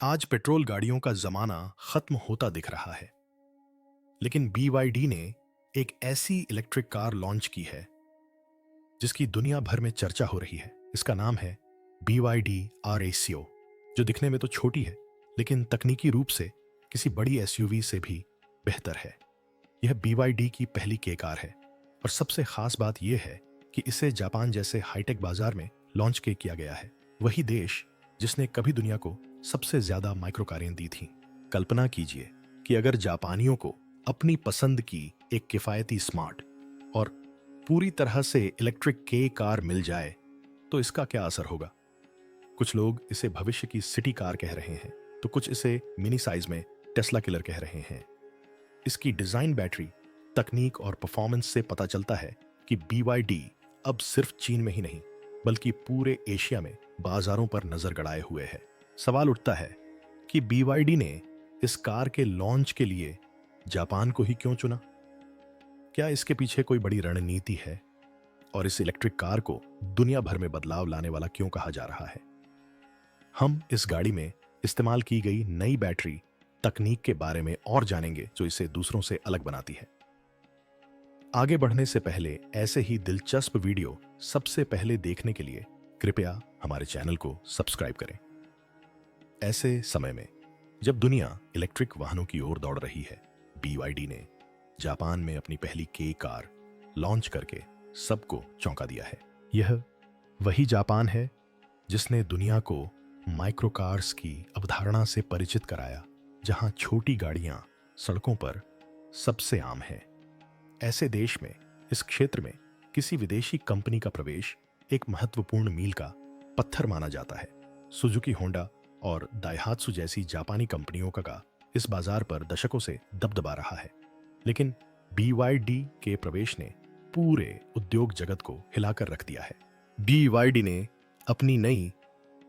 आज पेट्रोल गाड़ियों का जमाना खत्म होता दिख रहा है, लेकिन BYD ने एक ऐसी इलेक्ट्रिक कार लॉन्च की है जिसकी दुनिया भर में चर्चा हो रही है। इसका नाम है BYD Ratio, जो दिखने में तो छोटी है लेकिन तकनीकी रूप से किसी बड़ी SUV से भी बेहतर है। यह BYD की पहली के कार है और सबसे खास बात यह है कि इसे जापान जैसे हाईटेक बाजार में लॉन्च किया गया है, वही देश जिसने कभी दुनिया को सबसे ज्यादा माइक्रो कारें दी थीं। कल्पना कीजिए कि अगर जापानियों को अपनी पसंद की एक किफायती स्मार्ट और पूरी तरह से इलेक्ट्रिक के कार मिल जाए तो इसका क्या असर होगा। कुछ लोग इसे भविष्य की सिटी कार कह रहे हैं, तो कुछ इसे मिनी साइज में टेस्ला किलर कह रहे हैं। इसकी डिजाइन, बैटरी, तकनीक और परफॉर्मेंस से पता चलता है कि BYD अब सिर्फ चीन में ही नहीं बल्कि पूरे एशिया में बाजारों पर नजर गड़ाए हुए है। सवाल उठता है कि BYD ने इस कार के लॉन्च के लिए जापान को ही क्यों चुना? क्या इसके पीछे कोई बड़ी रणनीति है और इस इलेक्ट्रिक कार को दुनिया भर में बदलाव लाने वाला क्यों कहा जा रहा है? हम इस गाड़ी में इस्तेमाल की गई नई बैटरी तकनीक के बारे में और जानेंगे जो इसे दूसरों से अलग बनाती है। आगे बढ़ने से पहले ऐसे ही दिलचस्प वीडियो सबसे पहले देखने के लिए कृपया हमारे चैनल को सब्सक्राइब करें। ऐसे समय में जब दुनिया इलेक्ट्रिक वाहनों की ओर दौड़ रही है, BYD ने जापान में अपनी पहली के कार लॉन्च करके सबको चौंका दिया है। यह वही जापान है जिसने दुनिया को माइक्रो कार्स की अवधारणा से परिचित कराया, जहां छोटी गाड़ियां सड़कों पर सबसे आम हैं। ऐसे देश में इस क्षेत्र में किसी विदेशी कंपनी का प्रवेश एक महत्वपूर्ण मील का पत्थर माना जाता है। सुजुकी, होंडा और दाइहात्सु जैसी जापानी कंपनियों का इस बाजार पर दशकों से दबदबा रहा है, लेकिन BYD के प्रवेश ने पूरे उद्योग जगत को हिलाकर रख दिया है। BYD ने अपनी नई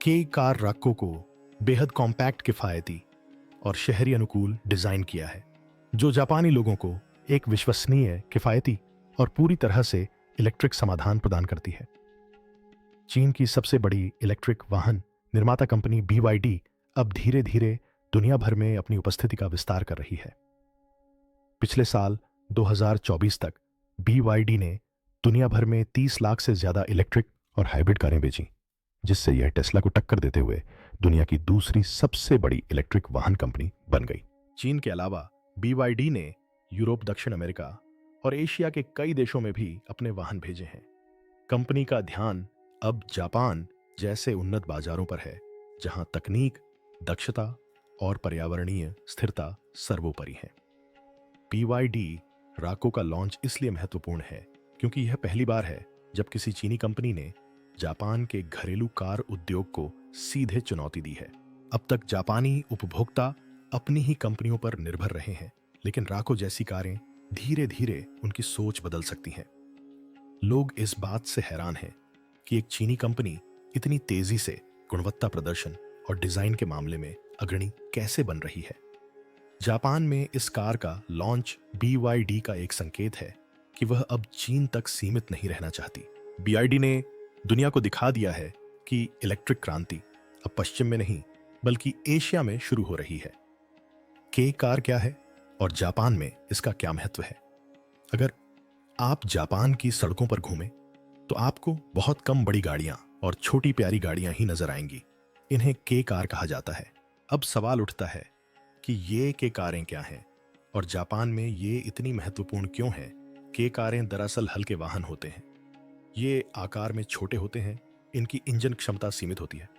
के कार राको को बेहद कॉम्पैक्ट, किफायती और शहरी अनुकूल डिजाइन किया है, जो जापानी लोगों को एक विश्वसनीय, किफायती और पूरी तरह से इलेक्ट्रिक समाधान प्रदान करती है। चीन की सबसे बड़ी इलेक्ट्रिक वाहन निर्माता कंपनी BYD अब धीरे धीरे दुनिया भर में अपनी उपस्थिति का विस्तार कर रही है। पिछले साल 2024 तक BYD ने दुनिया भर में 30 लाख से ज्यादा इलेक्ट्रिक और हाइब्रिड कारें बेची, जिससे यह टेस्ला को टक्कर देते हुए दुनिया की दूसरी सबसे बड़ी इलेक्ट्रिक वाहन कंपनी बन गई। चीन के अलावा BYD ने यूरोप, दक्षिण अमेरिका और एशिया के कई देशों में भी अपने वाहन भेजे हैं। कंपनी का ध्यान अब जापान जैसे उन्नत बाजारों पर है, जहां तकनीक, दक्षता और पर्यावरणीय स्थिरता सर्वोपरि है। BYD राको का लॉन्च इसलिए महत्वपूर्ण है क्योंकि यह पहली बार है जब किसी चीनी कंपनी ने जापान के घरेलू कार उद्योग को सीधे चुनौती दी है। अब तक जापानी उपभोक्ता अपनी ही कंपनियों पर निर्भर रहे हैं, लेकिन राको जैसी कारें धीरे धीरे उनकी सोच बदल सकती हैं। लोग इस बात से हैरान हैं कि एक चीनी कंपनी इतनी तेजी से गुणवत्ता, प्रदर्शन और डिजाइन के मामले में अग्रणी कैसे बन रही है। जापान में इस कार का लॉन्च BYD का एक संकेत है कि वह अब चीन तक सीमित नहीं रहना चाहती। BYD ने दुनिया को दिखा दिया है कि इलेक्ट्रिक क्रांति अब पश्चिम में नहीं बल्कि एशिया में शुरू हो रही है। के कार क्या है और जापान में इसका क्या महत्व है? अगर आप जापान की सड़कों पर घूमें तो आपको बहुत कम बड़ी गाड़ियां और छोटी प्यारी गाड़ियां ही नजर आएंगी। इन्हें के कार कहा जाता है। अब सवाल उठता है कि ये के कारें क्या हैं और जापान में ये इतनी महत्वपूर्ण क्यों हैं? के कारें दरअसल हल्के वाहन होते हैं। ये आकार में छोटे होते हैं, इनकी इंजन क्षमता सीमित होती है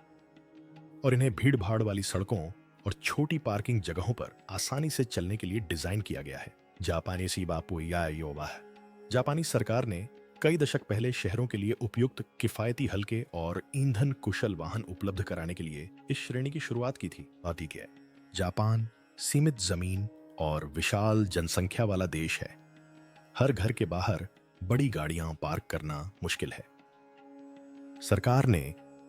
और इन्हें भीड़ भाड़ वाली सड़कों और छोटी पार्किंग जगहों पर आसानी से चलने के लिए डिजाइन किया गया है। जापानी सी बापू या योवा। जापानी सरकार ने कई दशक पहले शहरों के लिए उपयुक्त, किफायती, हल्के और ईंधन कुशल वाहन उपलब्ध कराने के लिए इस श्रेणी की शुरुआत की थी। आदि क्या है? जापान सीमित जमीन और विशाल जनसंख्या वाला देश है। हर घर के बाहर बड़ी गाड़ियां पार्क करना मुश्किल है। सरकार ने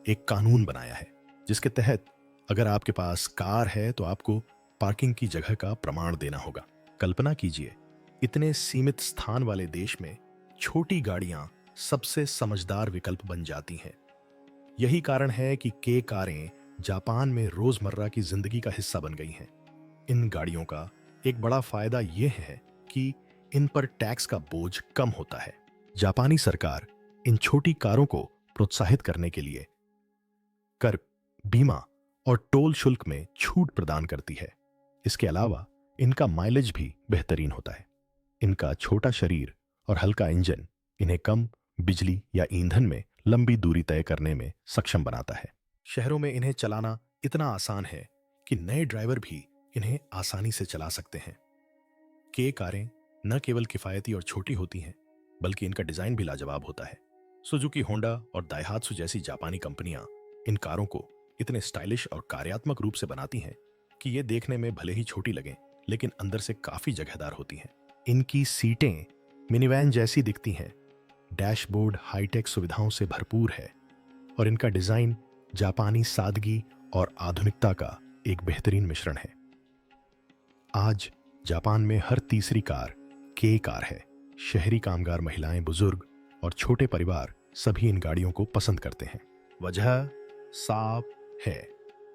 एक कानून बनाया है जिसके तहत अगर आपके पास कार है तो आपको पार्किंग की जगह का प्रमाण देना होगा। कल्पना कीजिए, इतने सीमित स्थान वाले देश में छोटी गाड़ियां सबसे समझदार विकल्प बन जाती हैं। यही कारण है कि के कारें जापान में रोजमर्रा की जिंदगी का हिस्सा बन गई हैं। इन गाड़ियों का एक बड़ा फायदा यह है कि इन पर टैक्स का बोझ कम होता है। जापानी सरकार इन छोटी कारों को प्रोत्साहित करने के लिए कर, बीमा और टोल शुल्क में छूट प्रदान करती है। इसके अलावा इनका माइलेज भी बेहतरीन होता है। इनका छोटा शरीर और हल्का इंजन इन्हें कम बिजली या ईंधन में लंबी दूरी तय करने में सक्षम बनाता है। शहरों में इन्हें चलाना इतना आसान है कि नए ड्राइवर भी इन्हें आसानी से चला सकते हैं। के कारें न केवल किफायती और छोटी होती हैं, बल्कि इनका डिजाइन भी लाजवाब होता है। सुजुकी, होंडा और दाइहात्सु जैसी जापानी कंपनियां इन कारों को इतने स्टाइलिश और कार्यात्मक रूप से बनाती हैं कि ये देखने में भले ही छोटी लगें, लेकिन अंदर से काफी जगहदार होती हैं। इनकी सीटें मिनीवैन जैसी दिखती हैं। डैशबोर्ड हाईटेक सुविधाओं से भरपूर है और इनका डिजाइन जापानी सादगी और आधुनिकता का एक बेहतरीन मिश्रण है। आज जापान में हर तीसरी कार के कार है। शहरी कामगार, महिलाएं, बुजुर्ग और छोटे परिवार सभी इन गाड़ियों को पसंद करते हैं। वजह साफ है,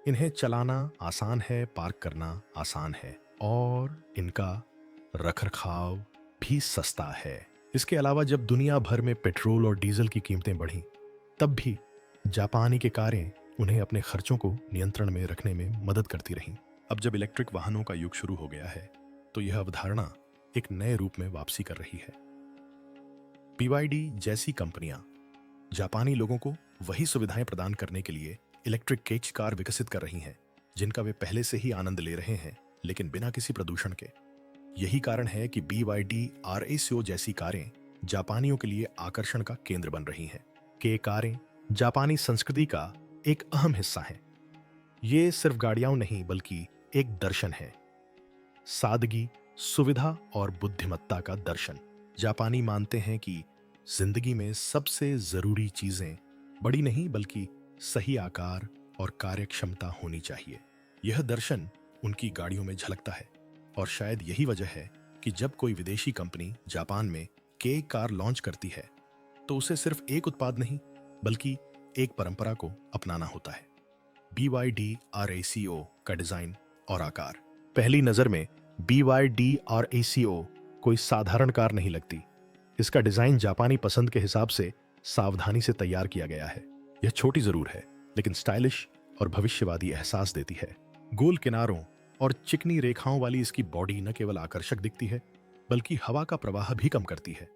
इन्हें चलाना आसान है, पार्क करना आसान है और इनका रखरखाव भी सस्ता है। इसके अलावा जब दुनिया भर में पेट्रोल और डीजल की कीमतें बढ़ी, तब भी जापानी के कारें उन्हें अपने खर्चों को नियंत्रण में रखने में मदद करती रहीं। अब जब इलेक्ट्रिक वाहनों का युग शुरू हो गया है, तो यह अवधारणा एक नए रूप में वापसी कर रही है। BYD जैसी कंपनियां जापानी लोगों को वही सुविधाएं प्रदान करने के लिए इलेक्ट्रिक केज कार विकसित कर रही हैं, जिनका वे पहले से ही आनंद ले रहे हैं, लेकिन बिना किसी प्रदूषण के। यही कारण है कि BYD RACO जैसी कारें जापानियों के लिए आकर्षण का केंद्र बन रही हैं। के कारें जापानी संस्कृति का एक अहम हिस्सा हैं। ये सिर्फ गाड़ियां नहीं, बल्कि एक दर्शन है। सादगी, सुविधा और बुद्धिमत्ता का दर्शन। जापानी मानते हैं कि जिंदगी में सबसे जरूरी चीजें बड़ी नहीं, बल्कि सही आकार और कार्यक्षमता होनी चाहिए। यह दर्शन उनकी गाड़ियों में झलकता है और शायद यही वजह है कि जब कोई विदेशी कंपनी जापान में के कार लॉन्च करती है, तो उसे सिर्फ एक उत्पाद नहीं, बल्कि एक परंपरा को अपनाना होता है। BYD RACO का डिजाइन और आकार। पहली नजर में BYD RACO कोई साधारण कार नहीं लगती। इसका डिजाइन जापानी पसंद के हिसाब से सावधानी से तैयार किया गया है। यह छोटी जरूर है, लेकिन स्टाइलिश और भविष्यवादी एहसास देती है। गोल किनारों और चिकनी रेखाओं वाली इसकी बॉडी न केवल आकर्षक दिखती है, बल्कि हवा का प्रवाह भी कम करती है,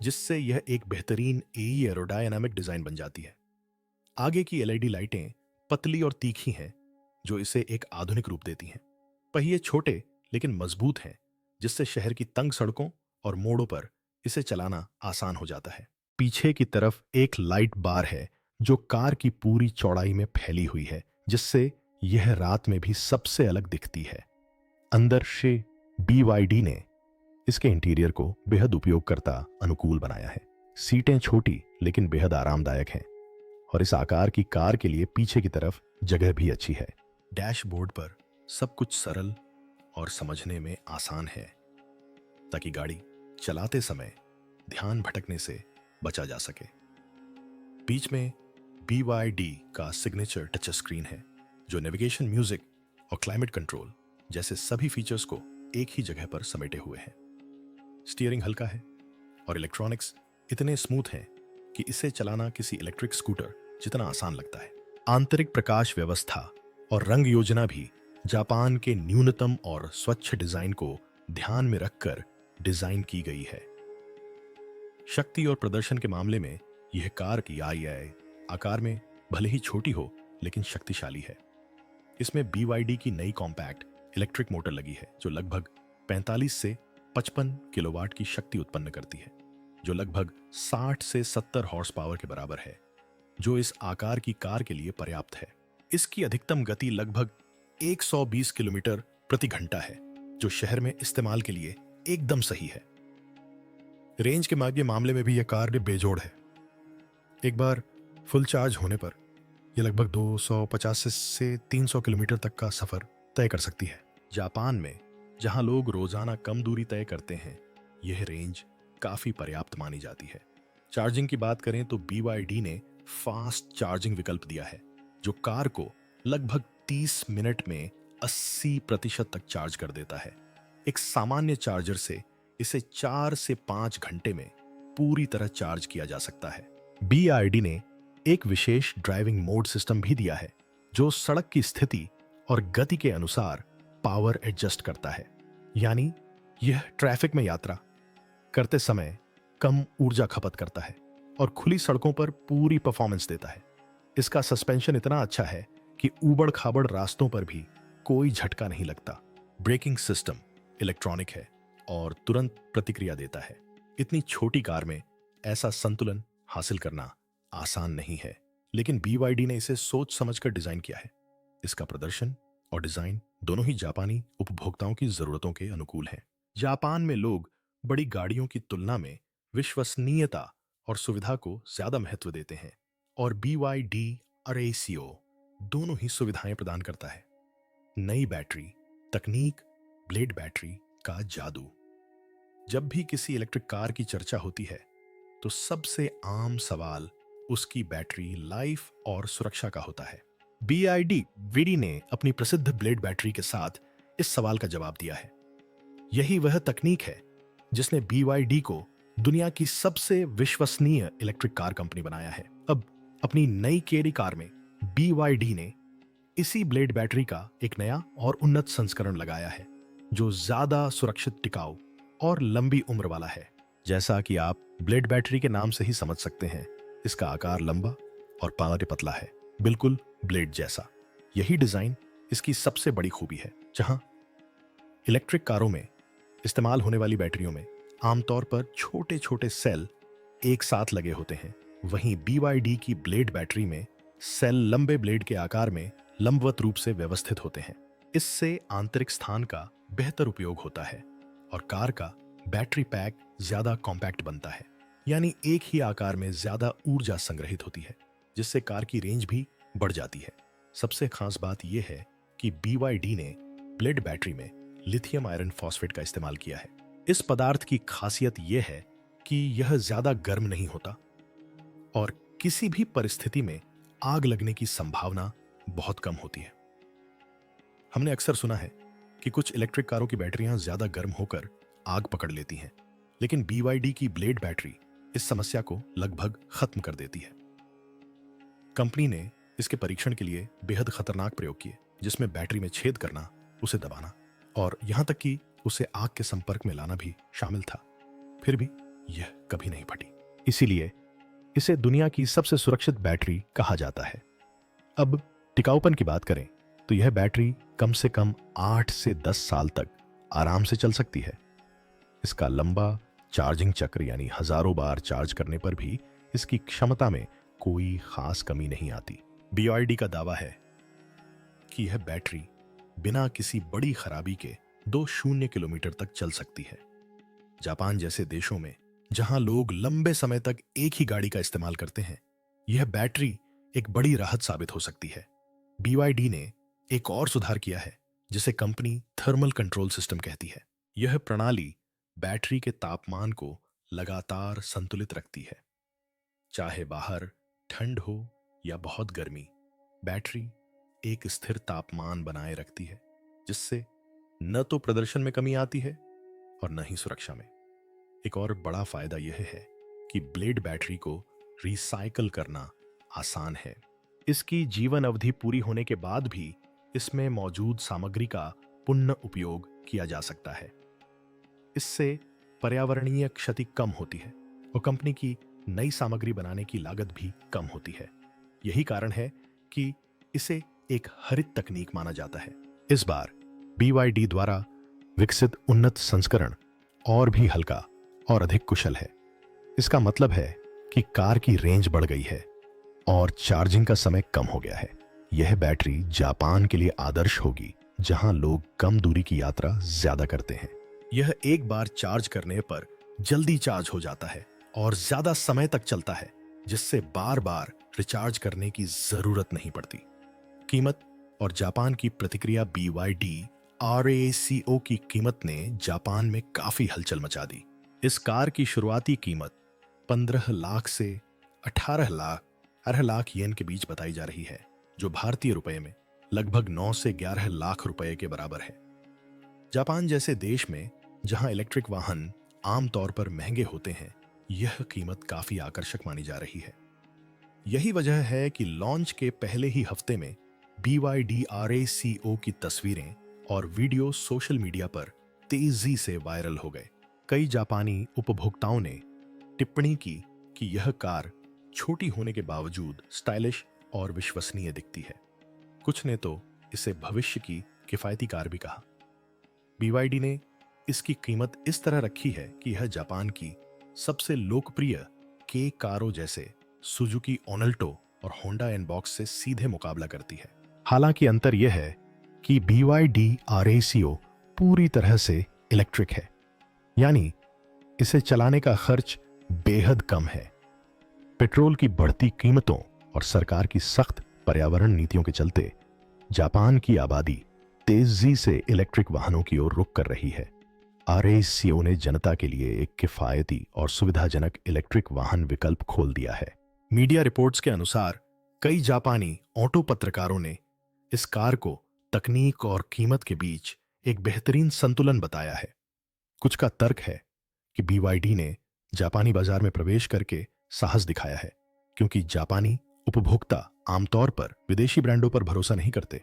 जिससे यह एक बेहतरीन एरोडायनामिक डिजाइन बन जाती है। आगे की LED लाइटें पतली और तीखी हैं, जो इसे एक आधुनिक रूप देती हैं। पहिए छोटे लेकिन मजबूत हैं, जिससे शहर की तंग सड़कों और मोड़ों पर इसे चलाना आसान हो जाता है। पीछे की तरफ एक लाइट बार है, जो कार की पूरी चौड़ाई में फैली हुई है, जिससे यह रात में भी सबसे अलग दिखती है। अंदर से BYD ने इसके इंटीरियर को बेहद उपयोगकर्ता अनुकूल बनाया है। सीटें छोटी लेकिन बेहद आरामदायक हैं और इस आकार की कार के लिए पीछे की तरफ जगह भी अच्छी है। डैशबोर्ड पर सब कुछ सरल और समझने में आसान है, ताकि गाड़ी चलाते समय ध्यान भटकने से बचा जा सके। बीच में BYD का सिग्नेचर टच स्क्रीन है, जो नेविगेशन, म्यूजिक और क्लाइमेट कंट्रोल जैसे सभी फीचर्स को एक ही जगह पर समेटे हुए हैं। स्टीयरिंग हल्का है और इलेक्ट्रॉनिक्स इतने स्मूथ हैं कि इसे चलाना किसी इलेक्ट्रिक स्कूटर जितना आसान लगता है। आंतरिक प्रकाश व्यवस्था और रंग योजना भी जापान के न्यूनतम और स्वच्छ डिजाइन को ध्यान में रखकर डिजाइन की गई है। शक्ति और प्रदर्शन के मामले में यह कार की आकार में भले ही छोटी हो, लेकिन शक्तिशाली है। इसमें BYD की नई कॉम्पैक्ट इलेक्ट्रिक मोटर लगी है, जो लगभग 45 से 55 किलोवाट की शक्ति उत्पन्न करती है, जो लगभग 60 से 70 हॉर्स पावर के बराबर है, जो इस आकार की कार के लिए पर्याप्त है। इसकी अधिकतम गति लगभग 120 किलोमीटर प्रति घंटा है, जो शहर में इस्तेमाल के लिए एकदम सही है। रेंज के मामले में भी यह कार बेजोड़ है। एक बार फुल चार्ज होने पर यह लगभग 250 से 300 किलोमीटर तक का सफर तय कर सकती है। जापान में जहां लोग रोजाना कम दूरी तय करते हैं, यह रेंज काफी पर्याप्त मानी जाती है। चार्जिंग की बात करें तो BYD ने फास्ट चार्जिंग विकल्प दिया है, जो कार को लगभग 30 मिनट में 80% तक चार्ज कर देता है। एक सामान्य चार्जर से इसे 4 से 5 घंटे में पूरी तरह चार्ज किया जा सकता है। BYD ने एक विशेष ड्राइविंग मोड सिस्टम भी दिया है जो सड़क की स्थिति और गति के अनुसार पावर एडजस्ट करता है। यानी यह ट्रैफिक में यात्रा करते समय कम ऊर्जा खपत करता है और खुली सड़कों पर पूरी परफॉर्मेंस देता है। इसका सस्पेंशन इतना अच्छा है कि ऊबड़ खाबड़ रास्तों पर भी कोई झटका नहीं लगता। ब्रेकिंग सिस्टम इलेक्ट्रॉनिक है और तुरंत प्रतिक्रिया देता है। इतनी छोटी कार में ऐसा संतुलन हासिल करना आसान नहीं है, लेकिन BYD ने इसे सोच समझकर डिजाइन किया है। इसका प्रदर्शन और डिजाइन दोनों ही जापानी उपभोक्ताओं की जरूरतों के अनुकूल हैं। जापान में लोग बड़ी गाड़ियों की तुलना में विश्वसनीयता और सुविधा को ज्यादा महत्व देते हैं और BYD Aracio दोनों ही सुविधाएं प्रदान करता है। नई बैटरी तकनीक, ब्लेड बैटरी का जादू। जब भी किसी इलेक्ट्रिक कार की चर्चा होती है तो सबसे आम सवाल उसकी बैटरी लाइफ और सुरक्षा का होता है। BYD ने अपनी प्रसिद्ध ब्लेड बैटरी के साथ इस सवाल का जवाब दिया है। यही वह तकनीक है जिसने BYD को दुनिया की सबसे विश्वसनीय इलेक्ट्रिक कार कंपनी बनाया है। अब अपनी नई केरी कार में BYD ने इसी ब्लेड बैटरी का एक नया और उन्नत संस्करण लगाया है जो ज्यादा सुरक्षित, टिकाऊ और लंबी उम्र वाला है। जैसा कि आप ब्लेड बैटरी के नाम से ही समझ सकते हैं, इसका आकार लंबा और पावर पतला है, बिल्कुल ब्लेड जैसा। यही डिजाइन इसकी सबसे बड़ी खूबी है। जहां इलेक्ट्रिक कारों में इस्तेमाल होने वाली बैटरियों में आमतौर पर छोटे छोटे सेल एक साथ लगे होते हैं, वहीं BYD की ब्लेड बैटरी में सेल लंबे ब्लेड के आकार में लंबवत रूप से व्यवस्थित होते हैं। इससे आंतरिक स्थान का बेहतर उपयोग होता है और कार का बैटरी पैक ज्यादा कॉम्पैक्ट बनता है। यानी एक ही आकार में ज्यादा ऊर्जा संग्रहित होती है, जिससे कार की रेंज भी बढ़ जाती है। सबसे खास बात यह है कि BYD ने ब्लेड बैटरी में लिथियम आयरन फॉस्फेट का इस्तेमाल किया है। इस पदार्थ की खासियत यह है कि यह ज्यादा गर्म नहीं होता और किसी भी परिस्थिति में आग लगने की संभावना बहुत कम होती है। हमने अक्सर सुना है कि कुछ इलेक्ट्रिक कारों की बैटरियां ज्यादा गर्म होकर आग पकड़ लेती हैं, लेकिन BYD की ब्लेड बैटरी इस समस्या को लगभग खत्म कर देती है। कंपनी ने इसके परीक्षण के लिए बेहद खतरनाक प्रयोग किए, जिसमें बैटरी में छेद करना, उसे दबाना और यहां तक कि उसे आग के संपर्क में लाना भी शामिल था। फिर भी यह कभी नहीं फटी। इसीलिए इसे दुनिया की सबसे सुरक्षित बैटरी कहा जाता है। अब टिकाऊपन की बात करें तो यह बैटरी कम से कम 8 से 10 साल तक आराम से चल सकती है। इसका लंबा चार्जिंग चक्र यानी हजारों बार चार्ज करने पर भी इसकी क्षमता में कोई खास कमी नहीं आती। BYD का दावा है कि यह बैटरी बिना किसी बड़ी खराबी के 20 किलोमीटर तक चल सकती है। जापान जैसे देशों में जहां लोग लंबे समय तक एक ही गाड़ी का इस्तेमाल करते हैं, यह बैटरी एक बड़ी राहत साबित हो सकती है। BYD ने एक और सुधार किया है जिसे कंपनी थर्मल कंट्रोल सिस्टम कहती है। यह प्रणाली बैटरी के तापमान को लगातार संतुलित रखती है। चाहे बाहर ठंड हो या बहुत गर्मी, बैटरी एक स्थिर तापमान बनाए रखती है, जिससे न तो प्रदर्शन में कमी आती है और न ही सुरक्षा में। एक और बड़ा फायदा यह है कि ब्लेड बैटरी को रिसाइकल करना आसान है। इसकी जीवन अवधि पूरी होने के बाद भी इसमें मौजूद सामग्री का पुनः उपयोग किया जा सकता है। इससे पर्यावरणीय क्षति कम होती है और कंपनी की नई सामग्री बनाने की लागत भी कम होती है। यही कारण है कि इसे एक हरित तकनीक माना जाता है। इस बार BYD द्वारा विकसित उन्नत संस्करण और भी हल्का और अधिक कुशल है। इसका मतलब है कि कार की रेंज बढ़ गई है और चार्जिंग का समय कम हो गया है। यह बैटरी जापान के लिए आदर्श होगी, जहां लोग कम दूरी की यात्रा ज्यादा करते हैं। यह एक बार चार्ज करने पर जल्दी चार्ज हो जाता है और ज्यादा समय तक चलता है, जिससे बार बार रिचार्ज करने की जरूरत नहीं पड़ती। कीमत और जापान की प्रतिक्रिया। BYD Aracio की कीमत ने जापान में काफी हलचल मचा दी। इस कार की शुरुआती कीमत 15 लाख से 18 लाख येन के बीच बताई जा रही है, जो भारतीय रुपए में लगभग 9 से 11 लाख रुपए के बराबर है। जापान जैसे देश में जहां इलेक्ट्रिक वाहन आमतौर पर महंगे होते हैं, यह कीमत काफी आकर्षक मानी जा रही है। यही वजह है कि लॉन्च के पहले ही हफ्ते में BYD RACO की तस्वीरें और वीडियो सोशल मीडिया पर तेजी से वायरल हो गए। कई जापानी उपभोक्ताओं ने टिप्पणी की कि यह कार छोटी होने के बावजूद स्टाइलिश और विश्वसनीय दिखती है। कुछ ने तो इसे भविष्य की किफायती कार भी कहा। BYD ने इसकी कीमत इस तरह रखी है कि यह जापान की सबसे लोकप्रिय के कारों जैसे सुजुकी ऑनल्टो और होंडा एनबॉक्स से सीधे मुकाबला करती है। हालांकि अंतर यह है कि BYD RACO पूरी तरह से इलेक्ट्रिक है, यानी इसे चलाने का खर्च बेहद कम है। पेट्रोल की बढ़ती कीमतों और सरकार की सख्त पर्यावरण नीतियों के चलते जापान की आबादी तेजी से इलेक्ट्रिक वाहनों की ओर रुख कर रही है। RACO ने जनता के लिए एक किफायती और सुविधाजनक इलेक्ट्रिक वाहन विकल्प खोल दिया है। मीडिया रिपोर्ट्स के अनुसार कई जापानी ऑटो पत्रकारों ने इस कार को तकनीक और कीमत के बीच एक बेहतरीन संतुलन बताया है। कुछ का तर्क है कि BYD ने जापानी बाजार में प्रवेश करके साहस दिखाया है, क्योंकि जापानी उपभोक्ता आमतौर पर विदेशी ब्रांडों पर भरोसा नहीं करते।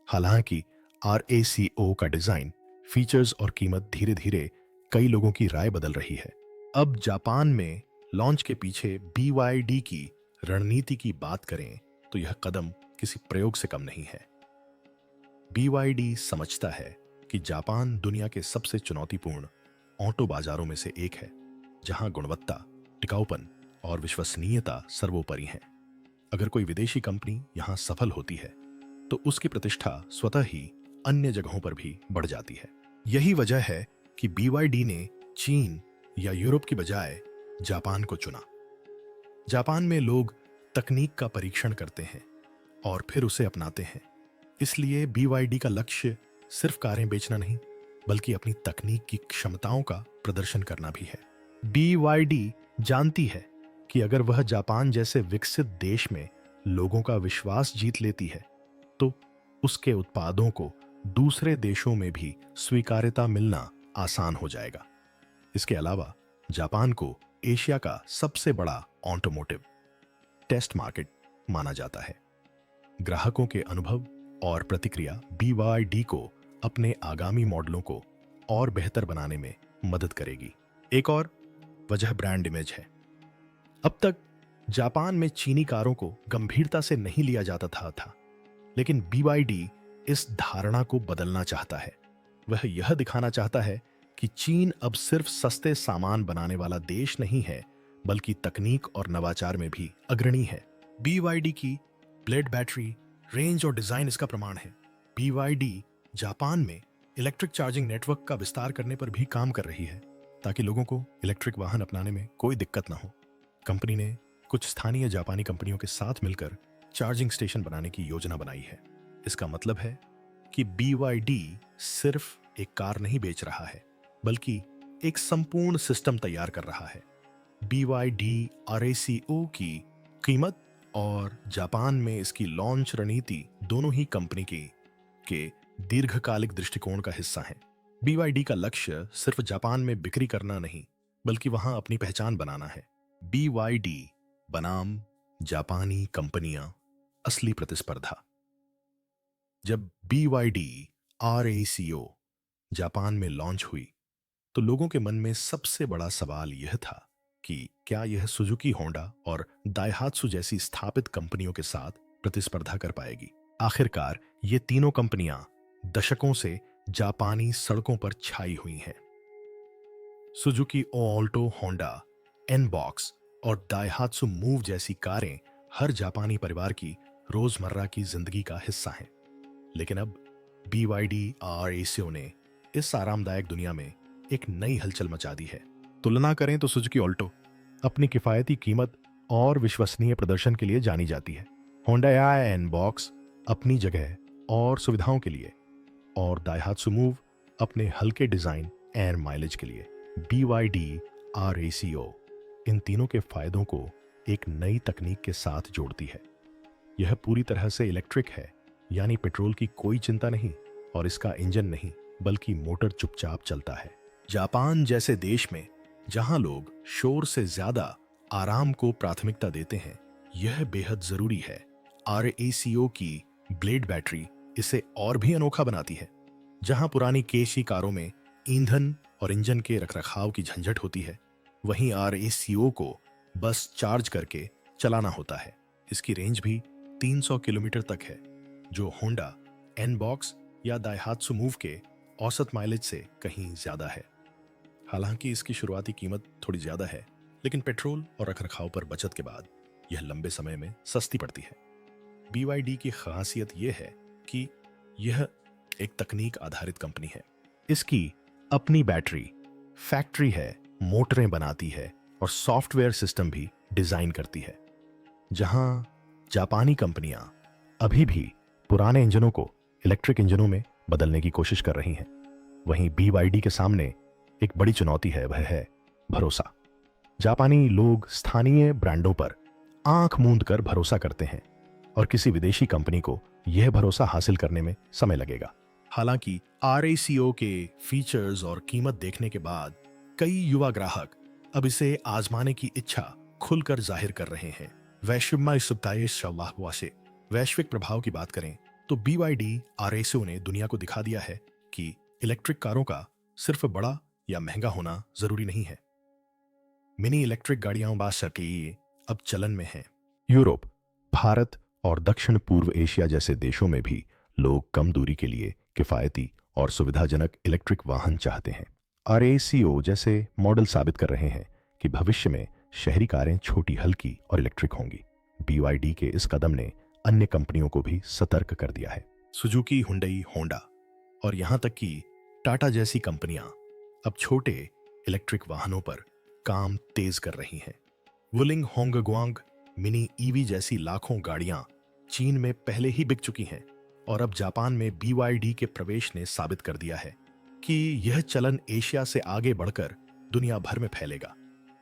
हालांकि RACO का डिजाइन, फीचर्स और कीमत धीरे धीरे कई लोगों की राय बदल रही है। अब जापान में लॉन्च के पीछे BYD की रणनीति की बात करें तो यह कदम किसी प्रयोग से कम नहीं है। BYD समझता है कि जापान दुनिया के सबसे चुनौतीपूर्ण ऑटो बाजारों में से एक है, जहां गुणवत्ता, टिकाऊपन और विश्वसनीयता सर्वोपरि हैं। अगर कोई विदेशी कंपनी यहां सफल होती है तो उसकी प्रतिष्ठा स्वतः ही अन्य जगहों पर भी बढ़ जाती है। यही वजह है कि BYD ने चीन या यूरोप की बजाय जापान को चुना। जापान में लोग तकनीक का परीक्षण करते हैं और फिर उसे अपनाते हैं। इसलिए BYD का लक्ष्य सिर्फ कारें बेचना नहीं, बल्कि अपनी तकनीक की क्षमताओं का प्रदर्शन करना भी है। BYD जानती है कि अगर वह जापान जैसे विकसित देश में लोगों का विश्वास जीत लेती है तो उसके उत्पादों को दूसरे देशों में भी स्वीकार्यता मिलना आसान हो जाएगा। इसके अलावा जापान को एशिया का सबसे बड़ा ऑटोमोटिव टेस्ट मार्केट माना जाता है। ग्राहकों के अनुभव और प्रतिक्रिया BYD को अपने आगामी मॉडलों को और बेहतर बनाने में मदद करेगी। एक और वजह ब्रांड इमेज है। अब तक जापान में चीनी कारों को गंभीरता से नहीं लिया जाता था, लेकिन BYD इस धारणा को बदलना चाहता है। वह यह दिखाना चाहता है कि चीन अब सिर्फ सस्ते सामान बनाने वाला देश नहीं है, बल्कि तकनीक और नवाचार में भी अग्रणी है। BYD की ब्लेड बैटरी, रेंज और डिजाइन इसका प्रमाण है। BYD जापान में इलेक्ट्रिक चार्जिंग नेटवर्क का विस्तार करने पर भी काम कर रही है, ताकि लोगों को इलेक्ट्रिक वाहन अपनाने में कोई दिक्कत ना हो। कंपनी ने कुछ स्थानीय जापानी कंपनियों के साथ मिलकर चार्जिंग स्टेशन बनाने की योजना बनाई है। इसका मतलब है कि BYD सिर्फ एक कार नहीं बेच रहा है, बल्कि एक संपूर्ण सिस्टम तैयार कर रहा है। BYD RACO की कीमत और जापान में इसकी लॉन्च रणनीति दोनों ही कंपनी के दीर्घकालिक दृष्टिकोण का हिस्सा हैं। BYD का लक्ष्य सिर्फ जापान में बिक्री करना नहीं, बल्कि वहां अपनी पहचान बनाना है। BYD बनाम जापानी कंपनियां, असली प्रतिस्पर्धा। जब BYD RACO जापान में लॉन्च हुई तो लोगों के मन में सबसे बड़ा सवाल यह था कि क्या यह सुजुकी, होंडा और दाइहात्सु जैसी स्थापित कंपनियों के साथ प्रतिस्पर्धा कर पाएगी। आखिरकार ये तीनों कंपनियां दशकों से जापानी सड़कों पर छाई हुई हैं। सुजुकी ऑल्टो, होंडा एनबॉक्स और दाइहात्सु मूव जैसी कारें हर जापानी परिवार की रोजमर्रा की जिंदगी का हिस्सा हैं। लेकिन अब BYD RACO ने इस आरामदायक दुनिया में एक नई हलचल मचा दी है। तुलना करें तो सुजुकी ऑल्टो अपनी किफायती कीमत और विश्वसनीय प्रदर्शन के लिए जानी जाती है। होंडा एनबॉक्स अपनी जगह और सुविधाओं के लिए, और दाइहात्सु मूव अपने हल्के डिजाइन एंड माइलेज के लिए। BYD RACO इन तीनों के फायदों को एक नई तकनीक के साथ जोड़ती है। यह पूरी तरह से इलेक्ट्रिक है, यानी पेट्रोल की कोई चिंता नहीं और इसका इंजन नहीं बल्कि मोटर चुपचाप चलता है। जापान जैसे देश में जहां लोग शोर से ज्यादा आराम को प्राथमिकता देते हैं, यह बेहद जरूरी है। RACO की ब्लेड बैटरी इसे और भी अनोखा बनाती है। जहां पुरानी केसी कारों में ईंधन और इंजन के रखरखाव की झंझट होती है, वहीं RACO को बस चार्ज करके चलाना होता है। इसकी रेंज भी 300 किलोमीटर तक है, जो होंडा N-बॉक्स या दाइहात्सु मूव के औसत माइलेज से कहीं ज्यादा है। हालांकि इसकी शुरुआती कीमत थोड़ी ज्यादा है, लेकिन पेट्रोल और रखरखाव पर बचत के बाद यह लंबे समय में सस्ती पड़ती है। BYD की खासियत यह है कि यह एक तकनीक आधारित कंपनी है। इसकी अपनी बैटरी, फैक्ट्री है, मोटरें बनाती है और सॉफ्टवेयर सिस्टम भी डिजाइन करती है। जहां जापानी कंपनियां अभी भी पुराने इंजनों को इलेक्ट्रिक इंजनों में बदलने की कोशिश कर रही हैं, वहीं BYD के सामने एक बड़ी चुनौती है, वह है भरोसा। जापानी लोग स्थानीय ब्रांडों पर आंख मूंद कर भरोसा करते हैं और किसी विदेशी कंपनी को यह भरोसा हासिल करने में समय लगेगा। हालांकि RACO के फीचर्स और कीमत देखने के बाद कई युवा ग्राहक अब इसे आजमाने की इच्छा खुलकर जाहिर कर रहे हैं। वैश्विक प्रभाव की बात करें तो BYD RACO ने दुनिया को दिखा दिया है कि इलेक्ट्रिक कारों का सिर्फ बड़ा या महंगा होना जरूरी नहीं है। मिनी इलेक्ट्रिक गाड़ियां बासकी अब चलन में हैं। यूरोप, भारत और दक्षिण पूर्व एशिया जैसे देशों में भी लोग कम दूरी के लिए किफायती और सुविधाजनक इलेक्ट्रिक वाहन चाहते हैं। RACO जैसे मॉडल साबित कर रहे हैं कि भविष्य में शहरी कारें छोटी, हल्की और इलेक्ट्रिक होंगी। BYD के इस कदम ने अन्य कंपनियों को भी सतर्क कर दिया है। सुजुकी, हुंडई, होंडा और यहां तक कि टाटा जैसी कंपनियां अब छोटे इलेक्ट्रिक वाहनों पर काम तेज कर रही हैं। वुलिंग होंगग्वांग मिनी EV जैसी लाखों गाड़ियां चीन में पहले ही बिक चुकी हैं और अब जापान में BYD के प्रवेश ने साबित कर दिया है कि यह चलन एशिया से आगे बढ़कर दुनिया भर में फैलेगा।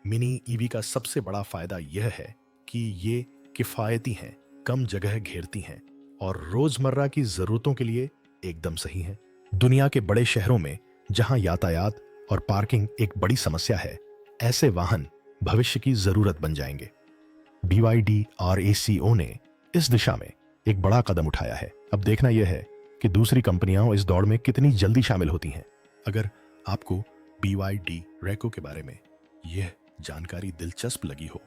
मिनी EV का सबसे बड़ा फायदा यह है कि ये किफायती हैं, कम जगह घेरती हैं और रोजमर्रा की जरूरतों के लिए एकदम सही हैं। दुनिया के बड़े शहरों में जहां यातायात और पार्किंग एक बड़ी समस्या है, ऐसे वाहन भविष्य की जरूरत बन जाएंगे। BYD RACO ने इस दिशा में एक बड़ा कदम उठाया है। अब देखना यह है कि दूसरी कंपनियां इस दौड़ में कितनी जल्दी शामिल होती हैं। अगर आपको BYD RACO के बारे में यह जानकारी दिलचस्प लगी हो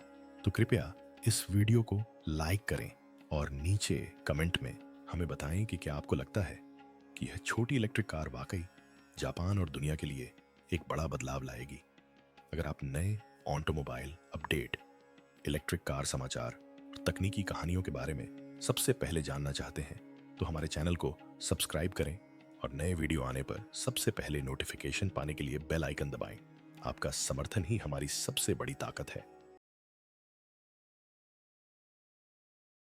तो कृपया इस वीडियो को लाइक करें और नीचे कमेंट में हमें बताएं कि क्या आपको लगता है कि यह छोटी इलेक्ट्रिक कार वाकई जापान और दुनिया के लिए एक बड़ा बदलाव लाएगी। अगर आप नए ऑटोमोबाइल अपडेट, इलेक्ट्रिक कार समाचार और तकनीकी कहानियों के बारे में सबसे पहले जानना चाहते हैं तो हमारे चैनल को सब्सक्राइब करें और नए वीडियो आने पर सबसे पहले नोटिफिकेशन पाने के लिए बेल आइकन दबाएं। आपका समर्थन ही हमारी सबसे बड़ी ताकत है।